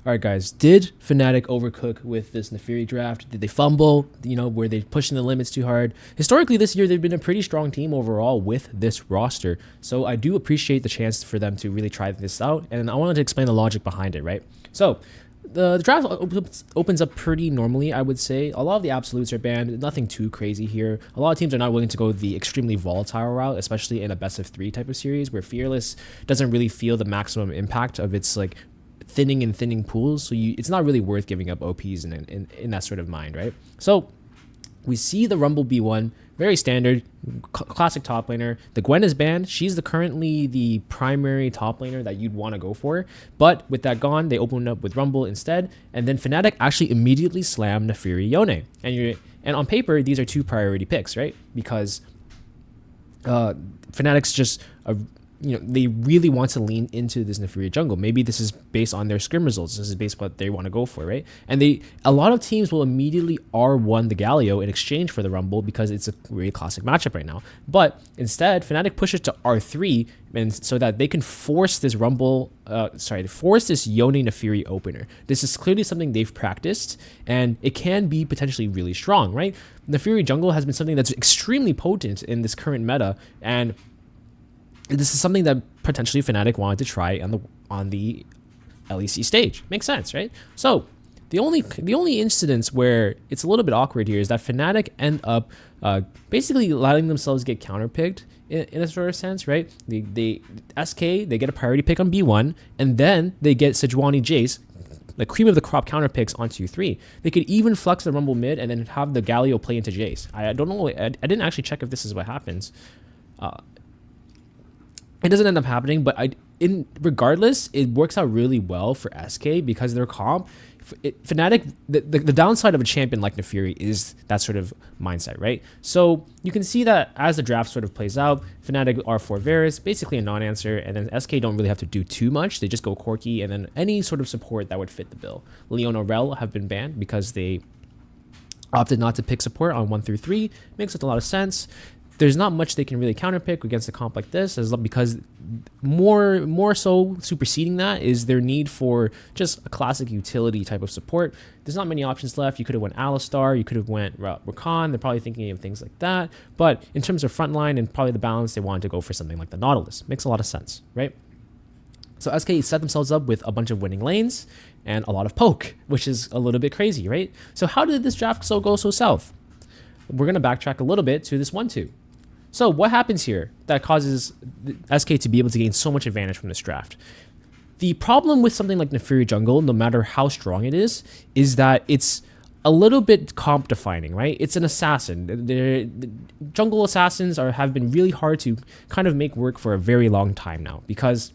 All right, guys, did Fnatic overcook with this naafiri draft? Did they fumble? Were they pushing the limits too hard? Historically, this year, they've been a pretty strong team overall with this roster. So I do appreciate the chance for them to really try this out. And I wanted to explain the logic behind it, right? So the draft opens up pretty normally, I would say. A lot of the absolutes are banned. Nothing too crazy here. A lot of teams are not willing to go the extremely volatile route, especially in a best of 3 type of series where Fearless doesn't really feel the maximum impact of its thinning pools, so it's not really worth giving up OPs in that sort of mind, right? So we see the Rumble B1, very standard, classic top laner. The Gwen is banned. She's currently the primary top laner that you'd want to go for, but with that gone, they opened up with Rumble instead, and then Fnatic actually immediately slammed naafiri Yone, and on paper, these are 2 priority picks, right? Because Fnatic's just they really want to lean into this naafiri jungle. Maybe this is based on their scrim results. This is based on what they want to go for, right? And a lot of teams will immediately R1 the Galio in exchange for the Rumble because it's a really classic matchup right now. But instead, Fnatic pushes to R3 and so that they can force this Yone naafiri opener. This is clearly something they've practiced, and it can be potentially really strong, right? Naafiri jungle has been something that's extremely potent in this current meta, and this is something that potentially Fnatic wanted to try on the LEC stage. Makes sense, right? So the only incidents where it's a little bit awkward here is that Fnatic end up basically letting themselves get counterpicked in a sort of sense, right? They get a priority pick on B1, and then they get Sejuani Jace, the cream of the crop counter picks on 2-3. They could even flex the Rumble mid and then have the Galio play into Jace. I don't know. I didn't actually check if this is what happens. It doesn't end up happening, but regardless, it works out really well for SK because their comp, Fnatic, the downside of a champion like naafiri is that sort of mindset, right? So you can see that as the draft sort of plays out, Fnatic R4 Varus, basically a non-answer, and then SK don't really have to do too much. They just go Corki and then any sort of support that would fit the bill. Leona Rel have been banned because they opted not to pick support on 1-3. Makes a lot of sense. There's not much they can really counterpick against a comp like this, because more so superseding that is their need for just a classic utility type of support. There's not many options left. You could have went Alistar, you could have went Rakan. They're probably thinking of things like that. But in terms of frontline and probably the balance, they wanted to go for something like the Nautilus. Makes a lot of sense, right? So SK set themselves up with a bunch of winning lanes and a lot of poke, which is a little bit crazy, right? So how did this draft go so south? We're going to backtrack a little bit to this 1-2. So what happens here that causes SK to be able to gain so much advantage from this draft? The problem with something like naafiri jungle, no matter how strong it is that it's a little bit comp defining, right? It's an assassin. The jungle assassins have been really hard to kind of make work for a very long time now because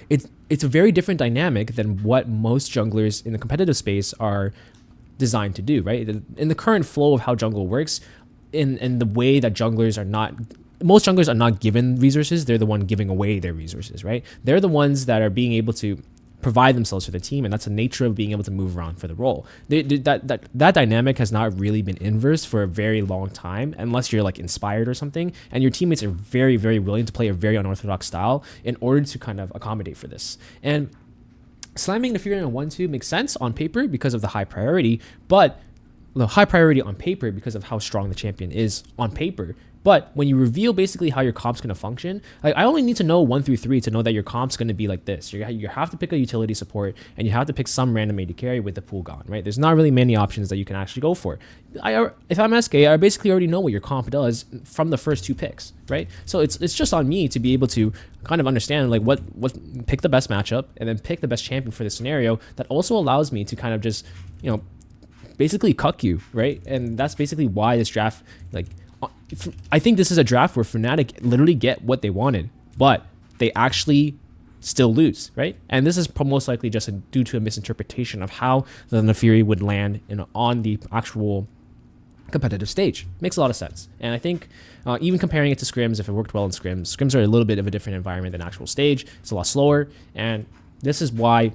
it's a very different dynamic than what most junglers in the competitive space are designed to do, right? In the current flow of how jungle works, in the way that most junglers are not given resources, they're the one giving away their resources, right? They're the ones that are being able to provide themselves for the team, and that's the nature of being able to move around for the role. That dynamic has not really been inverse for a very long time, unless you're like inspired or something, and your teammates are very, very willing to play a very unorthodox style in order to kind of accommodate for this. And slamming naafiri on 1-2 makes sense on paper because of the high priority, but the high priority on paper because of how strong the champion is on paper. But when you reveal basically how your comp's going to function, I only need to know 1-3 to know that your comp's going to be like this. You have to pick a utility support, and you have to pick some random AD carry with the pool gone, right? There's not really many options that you can actually go for. If I'm SK, I basically already know what your comp does from the first 2 picks, right? So it's just on me to be able to kind of understand like what pick the best matchup and then pick the best champion for the scenario that also allows me to kind of just, basically cuck you, right? And that's basically why this draft, I think this is a draft where Fnatic literally get what they wanted, but they actually still lose, right? And this is most likely just due to a misinterpretation of how the naafiri would land on the actual competitive stage. Makes a lot of sense. And I think even comparing it to scrims, if it worked well in scrims are a little bit of a different environment than actual stage. It's a lot slower, and this is why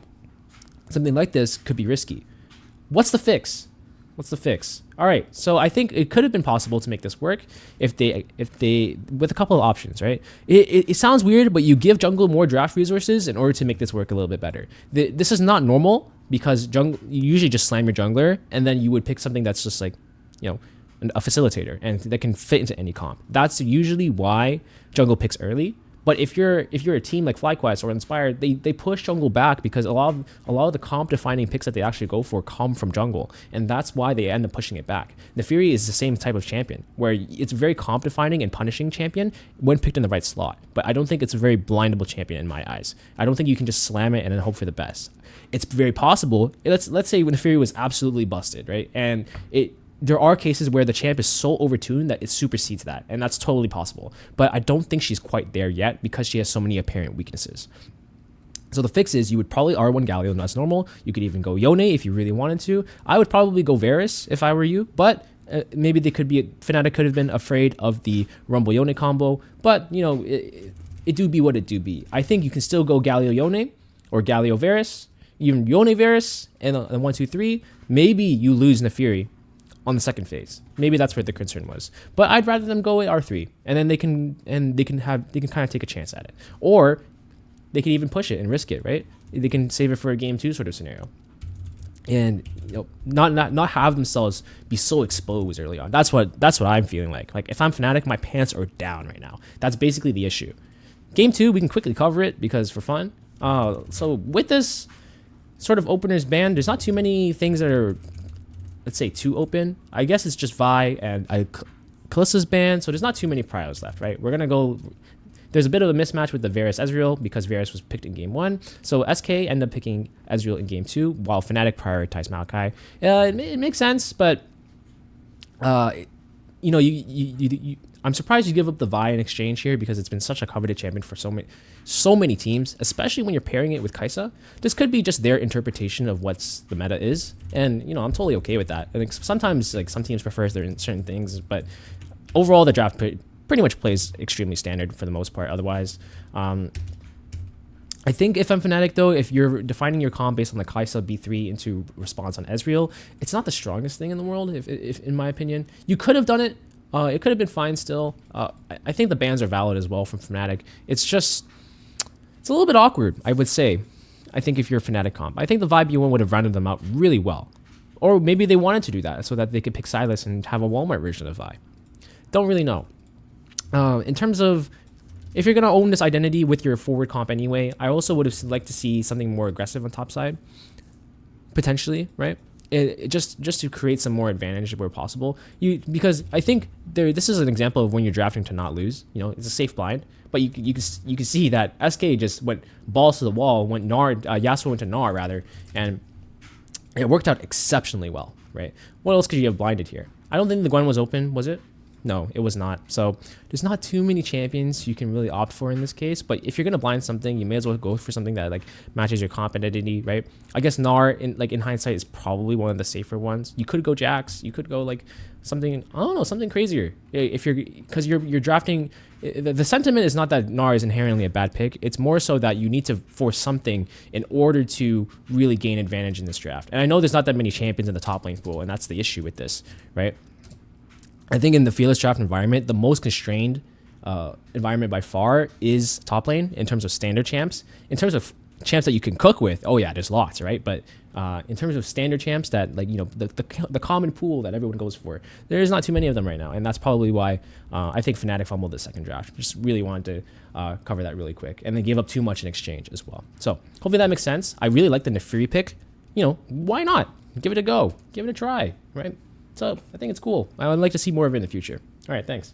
something like this could be risky. What's the fix? What's the fix? All right, so I think it could have been possible to make this work if they with a couple of options, right? It sounds weird, but you give jungle more draft resources in order to make this work a little bit better. This is not normal because jungle you usually just slam your jungler and then you would pick something that's just like, you know, a facilitator and that can fit into any comp. That's usually why jungle picks early. But if you're a team like FlyQuest or Inspired, they push jungle back because a lot of the comp defining picks that they actually go for come from jungle, and that's why they end up pushing it back. Naafiri is the same type of champion where it's a very comp defining and punishing champion when picked in the right slot. But I don't think it's a very blindable champion in my eyes. I don't think you can just slam it and then hope for the best. It's very possible. Let's say when Naafiri was absolutely busted, right, and there are cases where the champ is so overtuned that it supersedes that, and that's totally possible. But I don't think she's quite there yet because she has so many apparent weaknesses. So the fix is you would probably R1 Galio, and that's normal. You could even go Yone if you really wanted to. I would probably go Varus if I were you, but maybe Fnatic could have been afraid of the Rumble Yone combo, but you know, it do be what it do be. I think you can still go Galio Yone or Galio Varus, even Yone Varus, and 1, 2, 3. Maybe you lose Naafiri on the second phase. Maybe that's where the concern was. But I'd rather them go with R3, and then they can kind of take a chance at it. Or they can even push it and risk it, right? They can save it for a game 2 sort of scenario. And you know, not have themselves be so exposed early on. That's what I'm feeling like. Like if I'm Fnatic, my pants are down right now. That's basically the issue. Game 2, we can quickly cover it because for fun. So with this sort of openers ban, there's not too many things that are, let's say, too open. I guess it's just Vi and Kalissa's banned, so there's not too many priors left, right? We're gonna go. There's a bit of a mismatch with the Varus Ezreal because Varus was picked in game 1, so SK ended up picking Ezreal in game 2 while Fnatic prioritized Maokai. It makes sense, but you know, I'm surprised you give up the Vi in exchange here because it's been such a coveted champion for so many teams, especially when you're pairing it with Kai'Sa. This could be just their interpretation of what's the meta is, and you know, I'm totally okay with that. I think sometimes like some teams prefer certain things, but overall the draft pretty much plays extremely standard for the most part. Otherwise, I think if I'm Fnatic though, if you're defining your comp based on the Kai'Sa B3 into response on Ezreal, it's not the strongest thing in the world. If in my opinion, you could have done it. It could have been fine still. I think the bans are valid as well from Fnatic. It's a little bit awkward, I would say. I think if you're a Fnatic comp, I think the Vibe U1 would have rounded them out really well. Or maybe they wanted to do that so that they could pick Sylas and have a Walmart version of Vi. Don't really know. In terms of if you're going to own this identity with your forward comp anyway, I also would have liked to see something more aggressive on top side. Potentially, right? Just to create some more advantage where possible. Because I think this is an example of when you're drafting to not lose. You know, it's a safe blind, but you can see that SK just went balls to the wall, Yasuo went to Gnar rather, and it worked out exceptionally well, right? What else could you have blinded here? I don't think the Gwen was open, was it? No, it was not. So there's not too many champions you can really opt for in this case. But if you're gonna blind something, you may as well go for something that like matches your comp identity, right? I guess Gnar in hindsight is probably one of the safer ones. You could go Jax. You could go like something, I don't know, something crazier. If because you're drafting. The sentiment is not that Gnar is inherently a bad pick. It's more so that you need to force something in order to really gain advantage in this draft. And I know there's not that many champions in the top lane pool, and that's the issue with this, right? I think in the Fearless Draft environment, the most constrained environment by far is top lane in terms of standard champs. In terms of champs that you can cook with, oh yeah, there's lots, right? But in terms of standard champs that, like, you know, the common pool that everyone goes for, there's not too many of them right now. And that's probably why I think Fnatic fumbled the second draft. Just really wanted to cover that really quick. And they gave up too much in exchange as well. So hopefully that makes sense. I really like the Naafiri pick. You know, why not? Give it a go. Give it a try, right? So I think it's cool. I would like to see more of it in the future. All right, thanks.